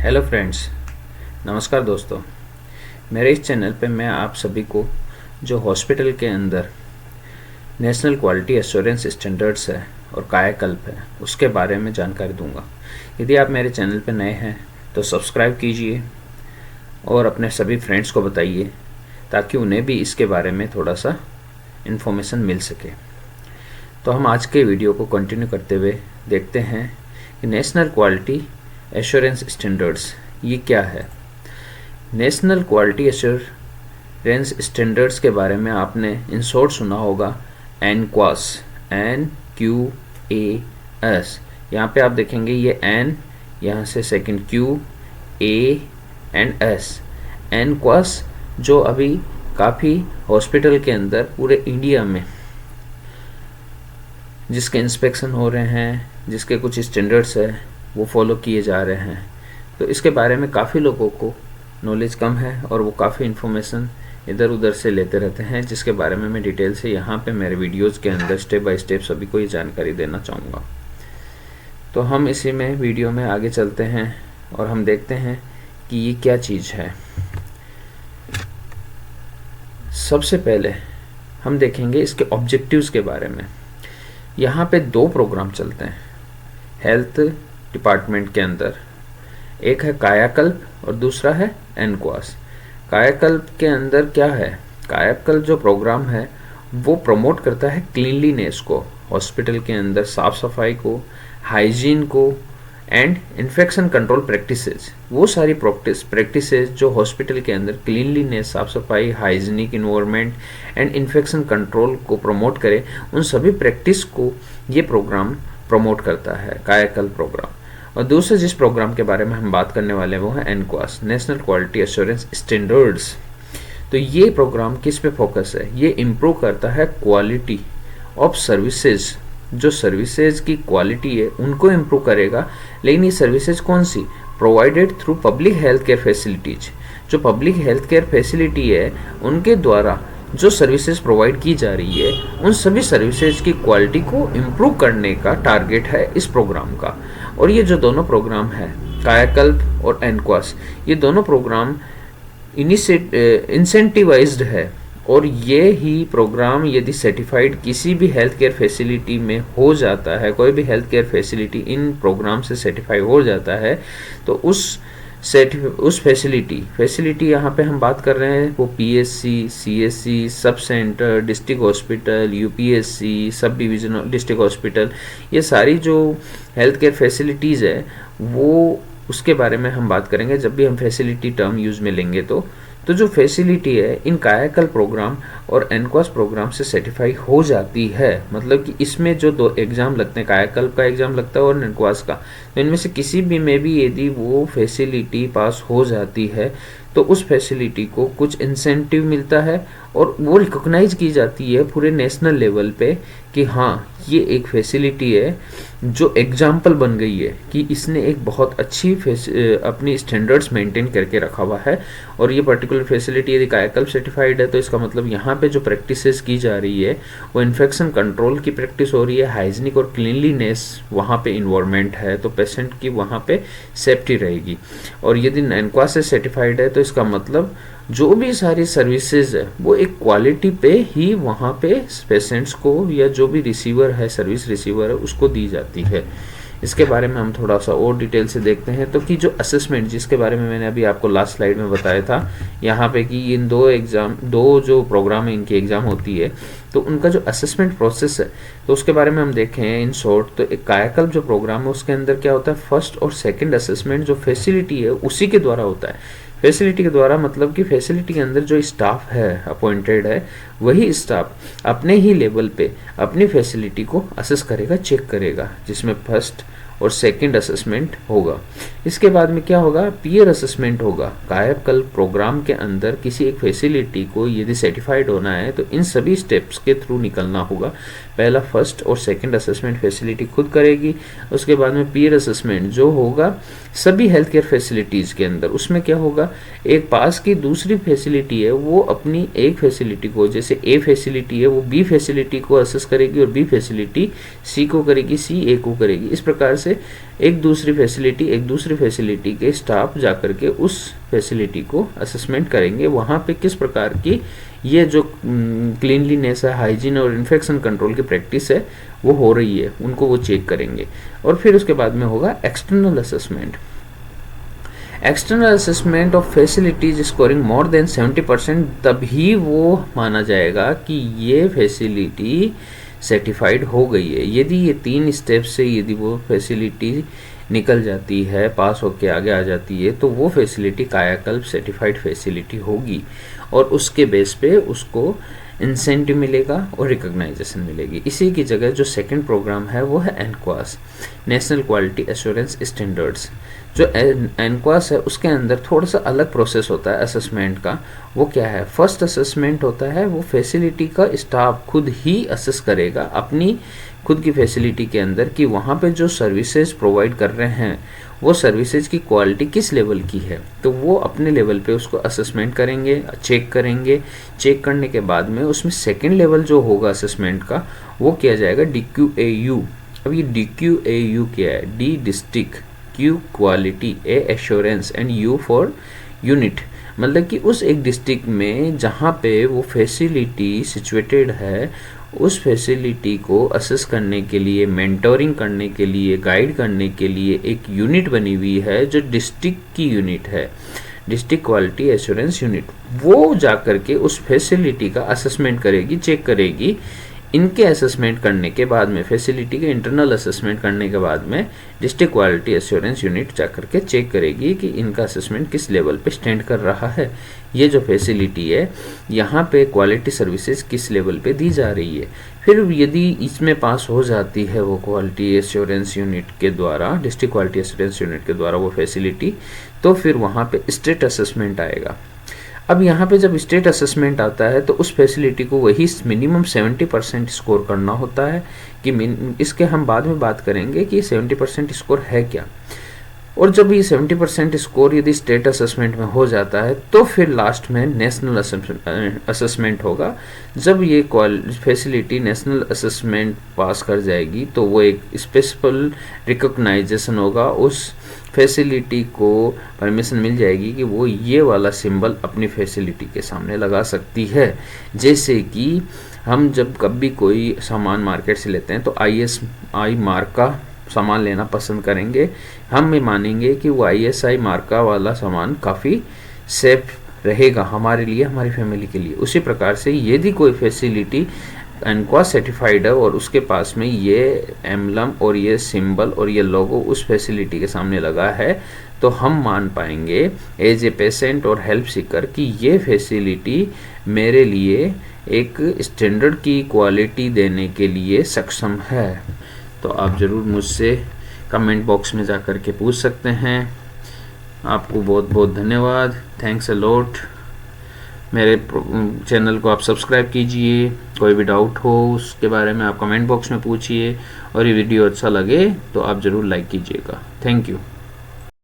Hello friends, नमस्कार दोस्तों। मेरे इस चैनल पे मैं आप सभी को जो हॉस्पिटल के अंदर नेशनल क्वालिटी एश्योरेंस स्टैंडर्ड्स है और कायाकल्प है उसके बारे में जानकारी दूंगा। यदि आप मेरे चैनल पे नए हैं तो सब्सक्राइब कीजिए और अपने सभी फ्रेंड्स को बताइए ताकि उन्हें भी इसके बारे में थोड़ा सा इन्फॉर्मेशन मिल सके। तो हम आज के वीडियो को कंटिन्यू करते हुए देखते हैं कि नेशनल क्वालिटी एश्योरेंस स्टैंडर्ड्स ये क्या है। नेशनल क्वालिटी एश्योरेंस स्टैंडर्ड्स के बारे में आपने इन शॉर्ट सुना होगा NQAS, NQAS। यहाँ पे आप देखेंगे ये N, यहाँ से second Q, A and S। NQAS जो अभी काफ़ी हॉस्पिटल के अंदर पूरे इंडिया में जिसके इंस्पेक्शन हो रहे हैं, जिसके कुछ स्टैंडर्ड्स है वो फॉलो किए जा रहे हैं। तो इसके बारे में काफ़ी लोगों को नॉलेज कम है और वो काफ़ी इन्फॉर्मेशन इधर उधर से लेते रहते हैं, जिसके बारे में मैं डिटेल से यहाँ पे मेरे वीडियोज़ के अंदर स्टेप बाय स्टेप सभी को ये जानकारी देना चाहूँगा। तो हम इसी में वीडियो में आगे चलते हैं और हम देखते हैं कि ये क्या चीज़ है। सबसे पहले हम देखेंगे इसके ऑब्जेक्टिव्स के बारे में। यहाँ पे दो प्रोग्राम चलते हैं हेल्थ डिपार्टमेंट के अंदर, एक है कायाकल्प और दूसरा है NQAS। कायाकल्प के अंदर क्या है, कायाकल्प जो प्रोग्राम है वो प्रमोट करता है क्लीनलीनेस को, हॉस्पिटल के अंदर साफ सफाई को, हाइजीन को एंड इन्फेक्शन कंट्रोल प्रैक्टिसेस। वो सारी प्रैक्टिसेस जो हॉस्पिटल के अंदर क्लीनलीनेस, साफ सफाई, hygienic environment and infection control को प्रमोट करे, उन सभी प्रैक्टिस को ये प्रोग्राम प्रमोट करता है, कायाकल्प प्रोग्राम। और दूसरे जिस प्रोग्राम के बारे में हम बात करने वाले हैं वो है NQAS, national quality assurance standards. तो ये प्रोग्राम किस पे फोकस है, ये इम्प्रूव करता है क्वालिटी ऑफ सर्विसेज। जो सर्विसेज की क्वालिटी है उनको इम्प्रूव करेगा, लेकिन ये सर्विसेज कौन सी, provided through public health care facilities. जो पब्लिक हेल्थ केयर फैसिलिटी है उनके द्वारा जो सर्विसेज प्रोवाइड की जा रही है उन सभी सर्विसेज की क्वालिटी को इम्प्रूव करने का टारगेट है इस प्रोग्राम का। और ये जो दोनों प्रोग्राम है कायाकल्प और NQAS, ये दोनों प्रोग्राम इंसेंटिवाइज्ड है। और ये ही प्रोग्राम यदि सर्टिफाइड किसी भी हेल्थ केयर फैसिलिटी में हो जाता है, कोई भी हेल्थ केयर फैसिलिटी इन प्रोग्राम से सर्टिफाई हो जाता है, तो उस फैसिलिटी यहाँ पे हम बात कर रहे हैं वो PSC, CSC, sub centre, district hospital, UPSC, sub division district hospital, ये सारी जो हेल्थ केयर फैसिलिटीज़ है वो उसके बारे में हम बात करेंगे जब भी हम फैसिलिटी टर्म यूज़ में लेंगे। तो जो फैसिलिटी है इन कायाकल्प प्रोग्राम और NQAS प्रोग्राम से सर्टिफाई हो जाती है, मतलब कि इसमें जो दो एग्ज़ाम लगते हैं, कायाकल्प का एग्ज़ाम लगता है और NQAS का, तो इनमें से किसी भी में भी यदि वो फैसिलिटी पास हो जाती है तो उस फैसिलिटी को कुछ इंसेंटिव मिलता है और वो रिकॉग्नाइज की जाती है पूरे नेशनल लेवल पे कि हाँ ये एक फैसिलिटी है जो एग्जाम्पल बन गई है कि इसने एक बहुत अच्छी अपनी स्टैंडर्ड्स मेंटेन करके रखा हुआ है। और ये पर्टिकुलर फैसिलिटी यदि कायाकल्प सर्टिफाइड है तो इसका मतलब यहाँ पे जो प्रैक्टिसेस की जा रही है वो इन्फेक्शन कंट्रोल की प्रैक्टिस हो रही है, हाइजीनिक और क्लीनलीनेस वहाँ पे इन्वायरमेंट है, तो पेशेंट की वहाँ पे सेफ्टी रहेगी। और यदि NQAS से सर्टिफाइड है तो इसका मतलब जो भी सारी सर्विसेज है वो एक क्वालिटी पे ही वहाँ पे पेशेंट्स को या जो भी रिसीवर है, सर्विस रिसीवर है, उसको दी जाती है। इसके बारे में हम थोड़ा सा और डिटेल से देखते हैं। तो कि जो असेसमेंट जिसके बारे में मैंने अभी आपको लास्ट स्लाइड में बताया था यहाँ पे कि इन दो जो प्रोग्राम है इनकी एग्ज़ाम होती है, तो उनका जो असेसमेंट प्रोसेस है तो उसके बारे में हम देखें इन शॉर्ट। तो एक कायाकल्प जो प्रोग्राम है उसके अंदर क्या होता है, फर्स्ट और सेकेंड असेसमेंट जो फैसिलिटी है उसी के द्वारा होता है। फैसिलिटी के द्वारा मतलब कि फैसिलिटी के अंदर जो स्टाफ है अपॉइंटेड है वही स्टाफ अपने ही लेवल पे अपनी फैसिलिटी को असेस करेगा, चेक करेगा, जिसमें फर्स्ट और सेकंड असेसमेंट होगा। इसके बाद में क्या होगा, पीयर असेसमेंट होगा। कायाकल्प प्रोग्राम के अंदर किसी एक फैसिलिटी को यदि सर्टिफाइड होना है तो इन सभी स्टेप्स के थ्रू निकलना होगा। पहला फर्स्ट और सेकंड असेसमेंट फैसिलिटी खुद करेगी, उसके बाद में पीयर असेसमेंट जो होगा सभी हेल्थ केयर फैसिलिटीज़ के अंदर, उसमें क्या होगा, एक पास की दूसरी फैसिलिटी है वो अपनी एक फैसिलिटी को, जैसे ए फैसिलिटी है वो बी फैसिलिटी को असेस करेगी और बी फैसिलिटी सी को करेगी, सी ए को करेगी। इस प्रकार से से एक दूसरी फैसिलिटी के स्टाफ जाकर के उस फैसिलिटी को असेसमेंट करेंगे, वहाँ पे किस प्रकार की ये जो क्लीनलीनेस है, हाइजीन और इन्फेक्शन कंट्रोल की प्रैक्टिस है वो हो रही है, उनको वो चेक करेंगे। और फिर उसके बाद में होगा external assessment. External assessment of facilities scoring more than 70%, तभी वो माना जाएगा कि ये फैसिलिटी सर्टिफाइड हो गई है। यदि ये 3 स्टेप से यदि वो फैसिलिटी निकल जाती है, पास होके आगे आ जाती है, तो वो फैसिलिटी कायाकल्प सर्टिफाइड फैसिलिटी होगी और उसके बेस पे उसको इंसेंटिव मिलेगा और रिकॉग्नाइजेशन मिलेगी। इसी की जगह जो सेकंड प्रोग्राम है वो है NQAS, national quality assurance standards. जो एनक्वास है उसके अंदर थोड़ा सा अलग प्रोसेस होता है असेसमेंट का। वो क्या है, फर्स्ट असेसमेंट होता है वो फैसिलिटी का स्टाफ खुद ही असेस करेगा अपनी खुद की फैसिलिटी के अंदर कि वहाँ पे जो सर्विसेज प्रोवाइड कर रहे हैं वो सर्विसेज की क्वालिटी किस लेवल की है, तो वो अपने लेवल पे उसको असेसमेंट करेंगे, चेक करेंगे। चेक करने के बाद में उसमें सेकंड लेवल जो होगा असेसमेंट का वो किया जाएगा DQAU। अब ये DQAU क्या है, D district, Q quality, A assurance and U for unit. मतलब कि उस एक डिस्ट्रिक्ट में जहाँ पे वो फैसिलिटी सिचुएटेड है उस फैसिलिटी को असेस करने के लिए, मेंटोरिंग करने के लिए, गाइड करने के लिए एक यूनिट बनी हुई है जो डिस्ट्रिक्ट की यूनिट है, डिस्ट्रिक्ट क्वालिटी एश्योरेंस यूनिट। वो जाकर के उस फैसिलिटी का असेसमेंट करेगी, चेक करेगी। इनके असेसमेंट करने के बाद में, फैसिलिटी के इंटरनल असेसमेंट करने के बाद में डिस्ट्रिक्ट क्वालिटी एश्योरेंस यूनिट जाकर के चेक करेगी कि इनका असेसमेंट किस लेवल पे स्टैंड कर रहा है, ये जो फैसिलिटी है यहाँ पे क्वालिटी सर्विसेज किस लेवल पे दी जा रही है। फिर यदि इसमें पास हो जाती है वो क्वालिटी एश्योरेंस यूनिट के द्वारा, डिस्ट्रिक्ट क्वालिटी एश्योरेंस यूनिट के द्वारा वो फैसिलिटी, तो फिर वहाँ पे स्टेट असेसमेंट आएगा। अब यहाँ पे जब स्टेट असेसमेंट आता है तो उस फैसिलिटी को वही मिनिमम 70% स्कोर करना होता है कि इसके हम बाद में बात करेंगे कि 70% स्कोर है क्या। और जब ये 70% स्कोर यदि स्टेट असेसमेंट में हो जाता है तो फिर लास्ट में नेशनल असेसमेंट होगा। जब ये फैसिलिटी नेशनल असेसमेंट पास कर जाएगी तो वो एक स्पेशल रिकॉग्नाइजेशन होगा, उस फैसिलिटी को परमिशन मिल जाएगी कि वो ये वाला सिंबल अपनी फैसिलिटी के सामने लगा सकती है। जैसे कि हम जब कभी कोई सामान मार्केट से लेते हैं तो ISI मार्क का सामान लेना पसंद करेंगे, हम ये मानेंगे कि वो ISI मार्का वाला सामान काफ़ी सेफ रहेगा हमारे लिए, हमारी फैमिली के लिए। उसी प्रकार से यदि कोई फैसिलिटी एनक्वास सर्टिफाइड है और उसके पास में ये एम्बलम और ये सिंबल और ये लोगो उस फैसिलिटी के सामने लगा है तो हम मान पाएंगे एज ए पेशेंट और हेल्प सीकर कि ये फैसिलिटी मेरे लिए एक स्टैंडर्ड की क्वालिटी देने के लिए सक्षम है। तो आप ज़रूर मुझसे कमेंट बॉक्स में जाकर के पूछ सकते हैं। आपको बहुत बहुत धन्यवाद, थैंक्स अ लॉट। मेरे चैनल को आप सब्सक्राइब कीजिए। कोई भी डाउट हो उसके बारे में आप कमेंट बॉक्स में पूछिए और ये वीडियो अच्छा लगे तो आप ज़रूर लाइक कीजिएगा। Thank you.